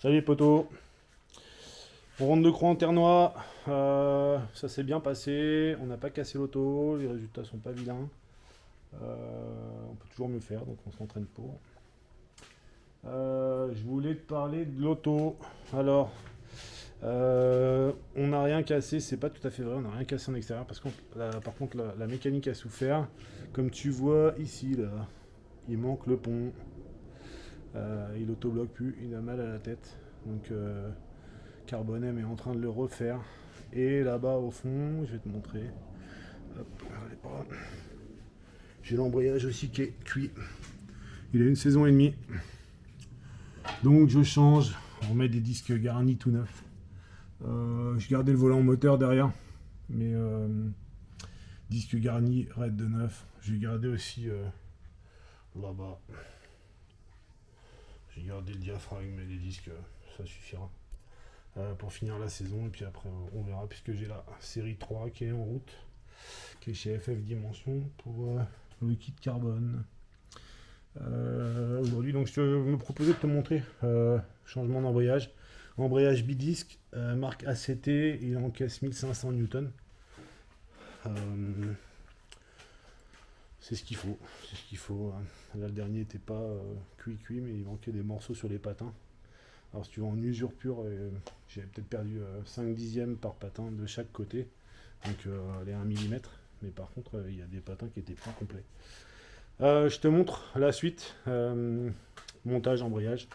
Salut poteau. Ronde de croix en Ternois. Ça s'est bien passé. On n'a pas cassé l'auto. Les résultats sont pas vilains. On peut toujours mieux faire, donc on s'entraîne pour. Je voulais te parler de l'auto. Alors, on n'a rien cassé. C'est pas tout à fait vrai. On n'a rien cassé en extérieur. Par contre, la mécanique a souffert. Comme tu vois ici, là, il manque le pont. Il autobloque plus. Il a mal à la tête. Donc, Carbonem est en train de le refaire. Et là-bas au fond, je vais te montrer. Hop, j'ai l'embrayage aussi qui est cuit. Il a une saison et demie. Donc je change. On met des disques garnis tout neufs. Je gardais le volant moteur derrière. Mais disque garni, raid de neuf. J'ai gardé aussi là-bas. J'ai gardé le diaphragme et les disques, ça suffira. Pour finir la saison, et puis après on verra, puisque j'ai la série 3 qui est en route, qui est chez FF Dimension pour le kit carbone. Aujourd'hui, donc je me proposais de te montrer changement d'embrayage. Embrayage bidisque, marque ACT, il encaisse 1500 Newton. C'est ce qu'il faut, c'est ce qu'il faut. Là, le dernier n'était pas cuit, mais il manquait des morceaux sur les patins. Alors si tu vas en usure pure, j'avais peut-être perdu 5 dixièmes par patin de chaque côté, donc les 1 mm, mais par contre il y a des patins qui étaient plus complets. Je te montre la suite, montage, embrayage,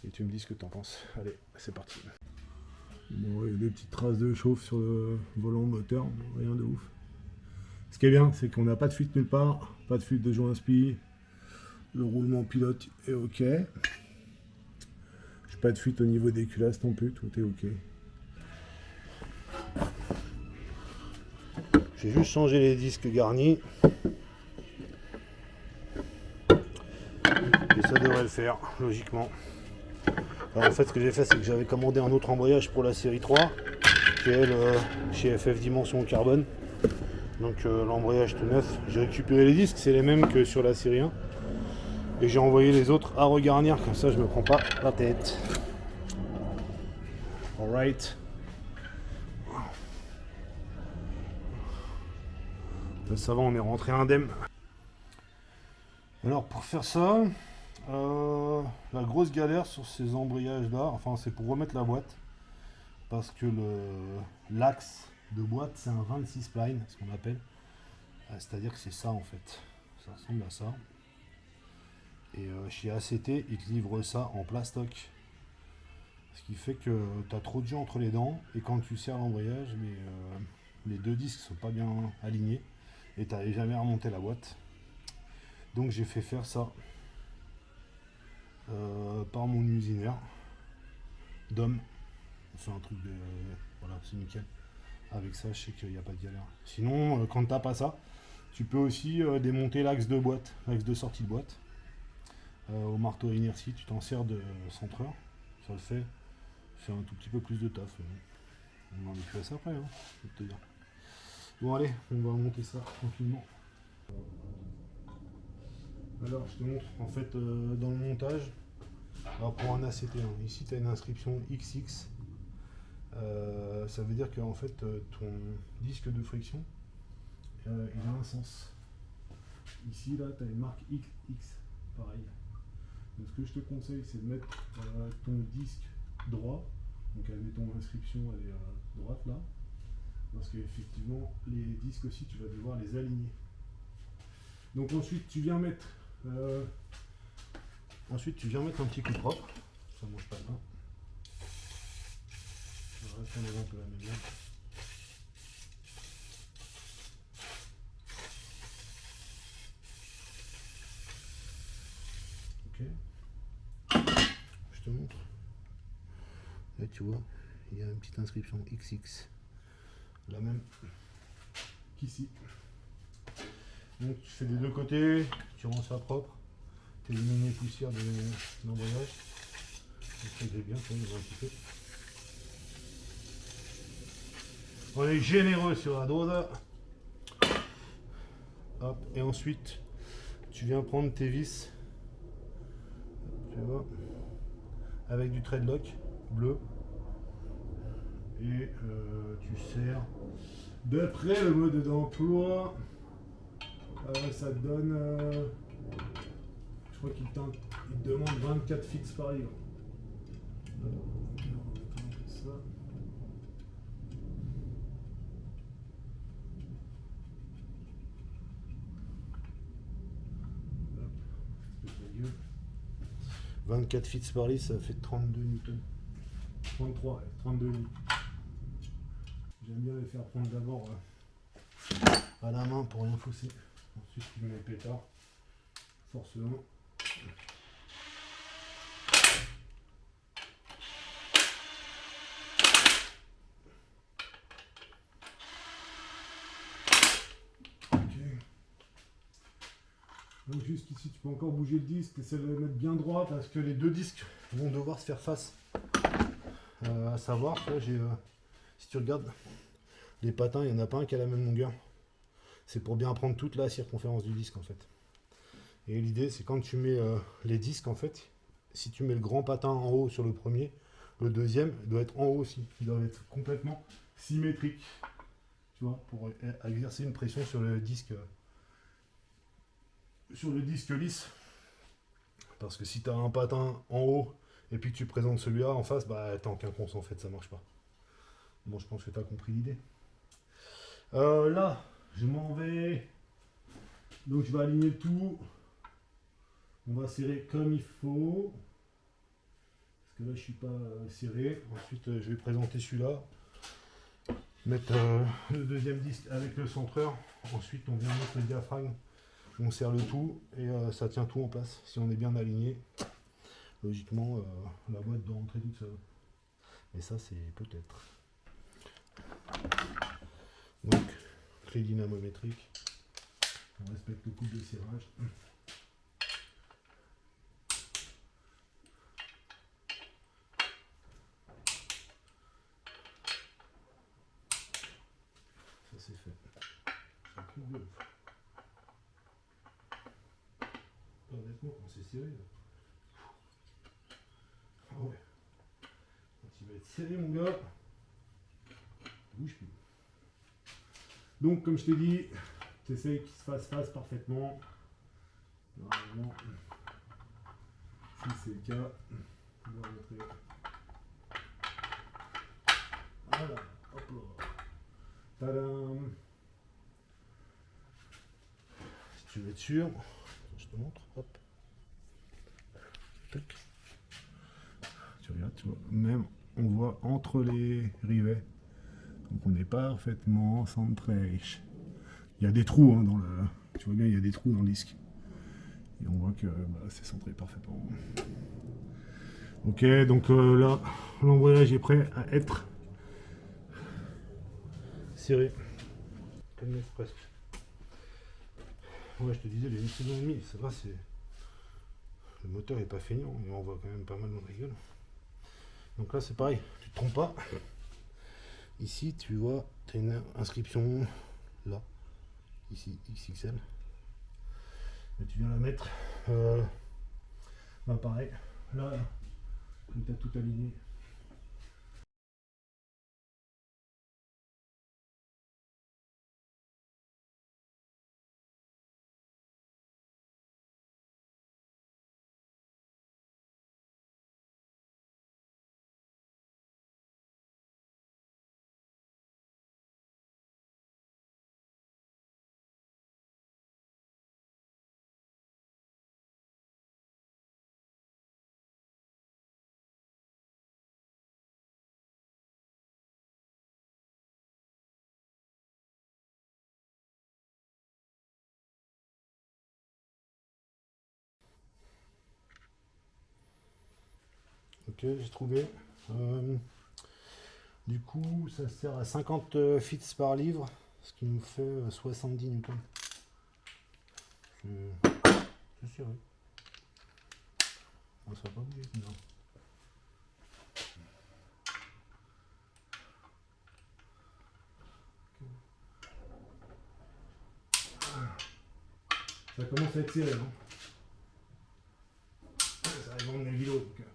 et tu me dis ce que tu en penses. Allez, c'est parti. Bon, il y a des petites traces de chauffe sur le volant moteur, rien de ouf. Ce qui est bien, c'est qu'on n'a pas de fuite nulle part, pas de fuite de joint spi, le roulement pilote est ok. Pas de fuite au niveau des culasses non plus, tout est ok. J'ai juste changé les disques garnis. Et ça devrait le faire, logiquement. Alors en fait, ce que j'ai fait, c'est que j'avais commandé un autre embrayage pour la série 3, qui est chez FF Dimension Carbone. Donc l'embrayage tout neuf. J'ai récupéré les disques, c'est les mêmes que sur la série 1. Et j'ai envoyé les autres à regarnir, comme ça je me prends pas la tête. Alright. Ça va, on est rentré indemne. Alors pour faire ça, la grosse galère sur ces embrayages là, enfin c'est pour remettre la boîte, parce que l'axe de boîte c'est un 26 spline, ce qu'on appelle. C'est-à-dire que c'est ça en fait, ça ressemble à ça. Et chez ACT, ils te livrent ça en plastoc. Ce qui fait que tu as trop de jus entre les dents, et quand tu serres l'embrayage, les deux disques sont pas bien alignés, et tu n'arrives jamais à remonter la boîte. Donc j'ai fait faire ça par mon usineur, Dom. C'est un truc de... Voilà, c'est nickel. Avec ça, je sais qu'il n'y a pas de galère. Sinon, quand tu n'as pas ça, tu peux aussi démonter l'axe de boîte, l'axe de sortie de boîte. Au marteau à inertie, tu t'en sers de centreur, ça le fait. C'est un tout petit peu plus de taf. On en est plus à ça après, hein, je vais te dire. Bon allez, on va monter ça tranquillement. Alors je te montre en fait dans le montage. Alors pour un ACT, hein, ici tu as une inscription XX. Ça veut dire que en fait ton disque de friction il a un sens. Ici là tu as une marque XX, pareil. Donc ce que je te conseille, c'est de mettre ton disque droit. Donc admettons l'inscription elle est à droite là. Parce qu'effectivement les disques aussi tu vas devoir les aligner. Donc ensuite tu viens mettre un petit coup propre. Ça mange pas de main. On va rester en avant un peu la médiane. Ok. Je te montre. Là tu vois, il y a une petite inscription XX. La même qu'ici. Donc tu fais des deux côtés, tu rends ça propre, tu élimines les poussières de l'embrayage. Ça fait bien, ça, un petit peu. On est généreux sur la dose. Hop, et ensuite tu viens prendre tes vis. Tu vois, avec du threadlock bleu. Et tu serres. D'après le mode d'emploi, ça te donne. Je crois qu'il te demande 24 fits par livre. Ça. Hop, 24 fits par livre, ça fait 32 newtons. 33, ouais, 32 newtons. J'aime bien les faire prendre d'abord à la main pour rien fausser. Ensuite, tu mets les pétards. Forcément. Donc jusqu'ici, tu peux encore bouger le disque, essaie de le mettre bien droit parce que les deux disques vont devoir se faire face. À savoir, là, si tu regardes, les patins, il n'y en a pas un qui a la même longueur. C'est pour bien prendre toute la circonférence du disque en fait. Et l'idée, c'est quand tu mets les disques en fait, si tu mets le grand patin en haut sur le premier, le deuxième doit être en haut aussi. Il doit être complètement symétrique. Tu vois, pour exercer une pression sur le disque. Sur le disque lisse, parce que si tu as un patin en haut et puis que tu présentes celui-là en face, bah t'es en quinconce en fait, ça marche pas. Bon, je pense que tu as compris l'idée. Là, je m'en vais. Donc je vais aligner le tout. On va serrer comme il faut. Parce que là, je suis pas serré. Ensuite, je vais présenter celui-là. Mettre le deuxième disque avec le centreur. Ensuite, on vient mettre le diaphragme. On serre le tout et ça tient tout en place. Si on est bien aligné, logiquement, la boîte doit rentrer toute seule. Mais ça, c'est peut-être. Donc, clé dynamométrique. On respecte le couple de serrage. Ça, c'est fait. C'est un truc de ouf. Honnêtement, quand c'est serré, là. Ah ouais. Quand il va être serré, mon gars, bouge plus. Donc, comme je t'ai dit, tu essayes qu'il se fasse face parfaitement. Normalement, si c'est le cas, on va montrer. Voilà, hop là. Tadam. Si tu veux être sûr, je te montre, hop. Tac. Tu regardes, tu vois, même on voit entre les rivets. Donc on est parfaitement centré. Il y a des trous hein, dans le. Tu vois bien, il y a des trous dans le disque. Et on voit que c'est centré parfaitement. Ok, donc là, l'embrayage est prêt à être serré. Presque. Ouais, je te disais, les 1 seconde et demie, ça va, c'est. Le moteur est pas feignant, mais on voit quand même pas mal dans la gueule. Donc là, c'est pareil, tu te trompes pas. Ici, tu vois, tu as une inscription là, ici, XXL. Et tu viens la mettre. Bah pareil, là, comme tu as tout aligné. Ok, j'ai trouvé. Du coup, ça sert à 50 fits par livre, ce qui nous fait 70 newtons. C'est serré. Ça va pas bouger comme ça. Ça commence à être serré. Hein. Ça arrive en vélo. Donc,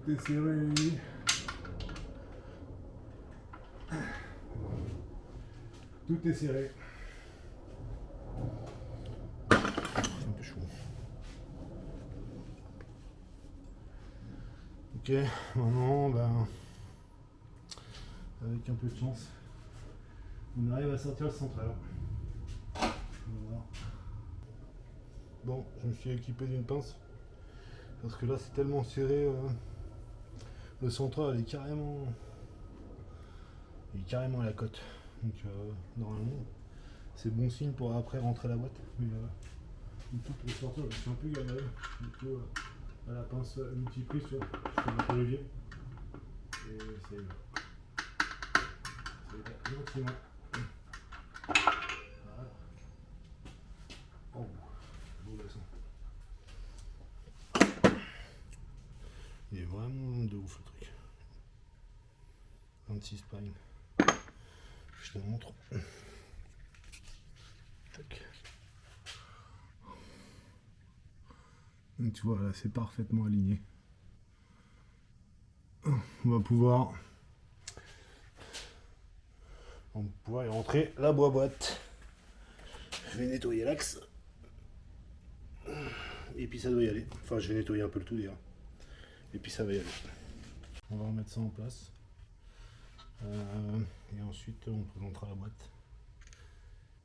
Tout est serré. Tout est serré. C'est un peu chaud. Ok, maintenant, ben, avec un peu de chance, on arrive à sortir le central. Voilà. Bon, je me suis équipé d'une pince parce que là c'est tellement serré, le central est carrément à la cote. Donc normalement c'est bon signe pour après rentrer la boîte. Mais tout pour sortir, je suis un peu galéré. Du coup à la pince multiprise, tu vois, je fais un peu levier et ça y va. Ça y va gentiment. Voilà. Oh, beau bassin. Il est vraiment de ouf le truc. 26 spines. Je te montre. Tac. Donc tu vois là c'est parfaitement aligné. On va pouvoir y rentrer la boîte. Je vais nettoyer l'axe. Et puis ça doit y aller. Enfin je vais nettoyer un peu le tout d'ailleurs. Et puis ça va y aller. On va remettre ça en place. Et ensuite on présentera la boîte.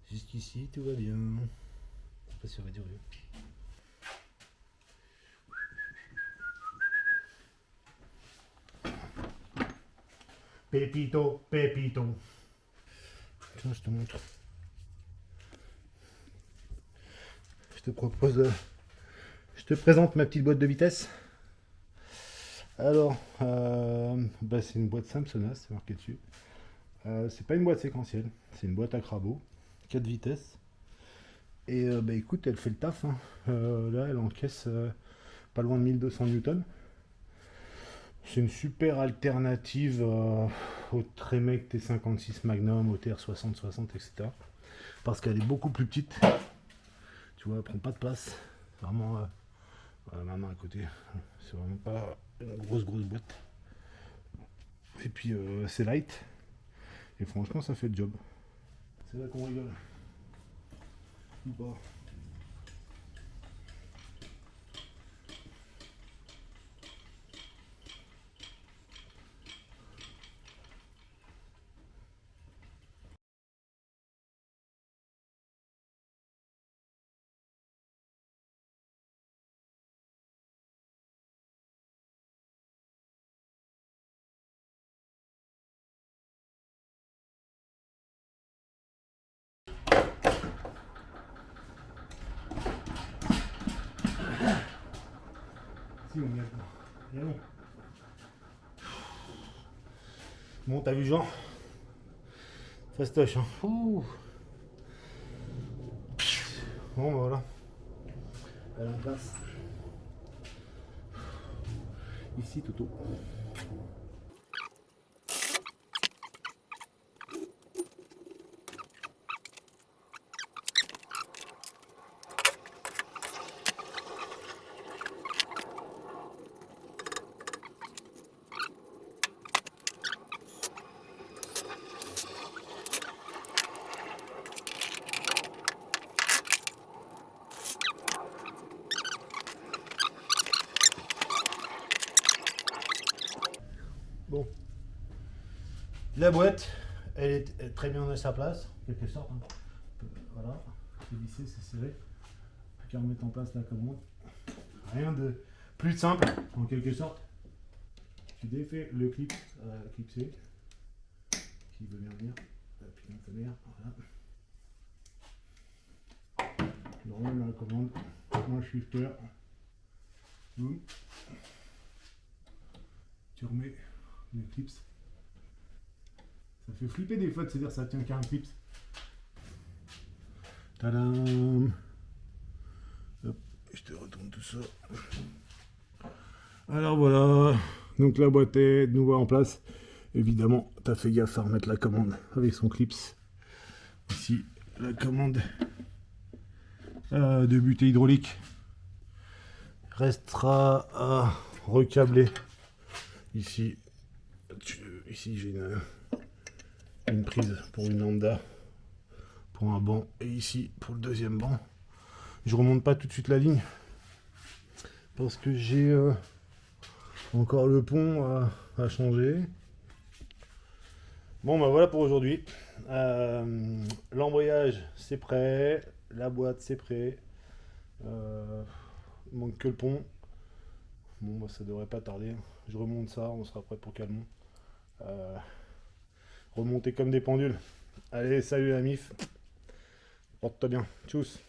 Jusqu'ici tout va bien. Je sais pas si ça va durer. Pépito, Pépito. Tiens, je te montre. Je te présente ma petite boîte de vitesse. Alors, bah c'est une boîte Samsonite, c'est marqué dessus. C'est pas une boîte séquentielle, c'est une boîte à crabot, 4 vitesses. Et bah écoute, elle fait le taf. Hein. Là, elle encaisse pas loin de 1200 newtons. C'est une super alternative au Tremec T56 Magnum, au TR6060, etc. Parce qu'elle est beaucoup plus petite. Tu vois, elle prend pas de place. C'est vraiment ma main à côté. C'est vraiment pas une grosse boîte. Et puis c'est light. Et franchement, ça fait le job. C'est là qu'on rigole. Ou pas. Si, on y a pas. Et non. Bon, t'as vu genre fastoche, hein. Ouh. Bon, bah voilà. Elle est en place. Ici, Toto. Bon, la boîte, elle est très bien à sa place, en quelque sorte. Hein. Voilà, c'est lissé, c'est serré. Plus qu'à remettre en place la commande. Rien de plus simple, en quelque sorte. Tu défais le clip clipsé, qui veut bien venir. La putain de ta mère, voilà. Je remets la commande, un shifter. Tu remets les clips. Ça fait flipper des fois de se dire ça tient qu'à un clips. Tadam! Hop, je te retourne tout ça. Alors voilà, donc la boîte est de nouveau en place. Évidemment, tu as fait gaffe à remettre la commande avec son clips. Ici, la commande de butée hydraulique restera à recabler Ici, ici j'ai une prise pour une lambda, pour un banc, et ici pour le deuxième banc. Je remonte pas tout de suite la ligne parce que j'ai encore le pont à changer. Bon bah voilà pour aujourd'hui. L'embrayage c'est prêt, la boîte c'est prêt. Il manque que le pont. Bon bah ça devrait pas tarder. Je remonte ça, on sera prêt pour Calmont. Remonter comme des pendules. Allez, salut la mif. Porte-toi bien. Tchuss.